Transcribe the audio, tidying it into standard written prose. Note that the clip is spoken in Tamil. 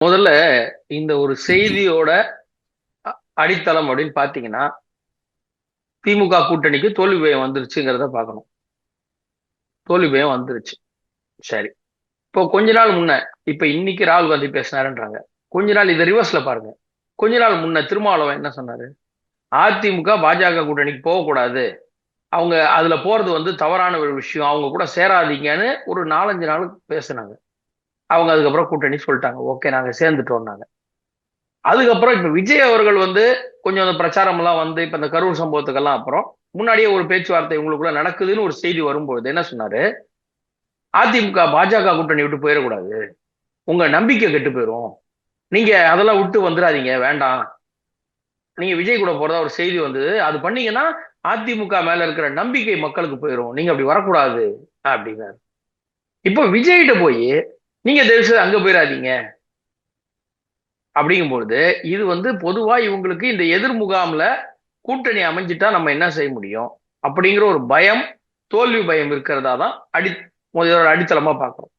முதல்ல இந்த ஒரு செய்தியோட அடித்தளம் அப்படின்னு பாத்தீங்கன்னா, திமுக கூட்டணிக்கு தோல்வி பயம் வந்துருச்சுங்கிறத பார்க்கணும். தோல்வி பயம் வந்துருச்சு. சரி. இப்போ கொஞ்ச நாள் முன்ன, இப்ப இன்னைக்கு ராகுல் காந்தி பேசினாருன்றாங்க. கொஞ்ச நாள் இதை ரிவர்ஸ்ல பாருங்க. கொஞ்ச நாள் முன்ன திருமாவளவன் என்ன சொன்னாரு? அதிமுக பாஜக கூட்டணிக்கு போகக்கூடாது. அவங்க அதுல போறது தவறான ஒரு விஷயம். அவங்க கூட சேராதீங்கன்னு ஒரு 4-5 நாள் பேசினாங்க. அவங்க அதுக்கப்புறம் கூட்டணி சொல்லிட்டாங்க. ஓகே, நாங்க சேர்ந்துட்டோம்னாங்க. அதுக்கப்புறம் இப்ப விஜய் அவர்கள் கொஞ்சம் அந்த பிரச்சாரம் எல்லாம் இப்ப இந்த கரூர் சம்பவத்துக்கெல்லாம் அப்புறம் முன்னாடியே ஒரு பேச்சுவார்த்தை உங்களுக்குள்ள நடக்குதுன்னு ஒரு செய்தி வரும்பொழுது என்ன சொன்னாரு? அதிமுக பாஜக கூட்டணி விட்டு போயிடக்கூடாது, உங்க நம்பிக்கை கெட்டு போயிரும், நீங்க அதெல்லாம் விட்டு வந்துடாதீங்க, வேண்டாம், நீங்க விஜய் கூட போறதா ஒரு செய்தி வந்தது, அது பண்ணீங்கன்னா அதிமுக மேல இருக்கிற நம்பிக்கை மக்களுக்கு போயிரும், நீங்க அப்படி வரக்கூடாது அப்படின்னாரு. இப்போ விஜய்கிட்ட போய் நீங்க தயவு செய்து அங்க போயிடாதீங்க அப்படிங்கும்பொழுது இது பொதுவா இவங்களுக்கு இந்த எதிர் முகாம்ல கூட்டணி அமைஞ்சிட்டா நம்ம என்ன செய்ய முடியும் அப்படிங்கிற ஒரு பயம், தோல்வி பயம் இருக்கிறதா தான் முதலோட அடித்தளமா பார்க்கிறோம்.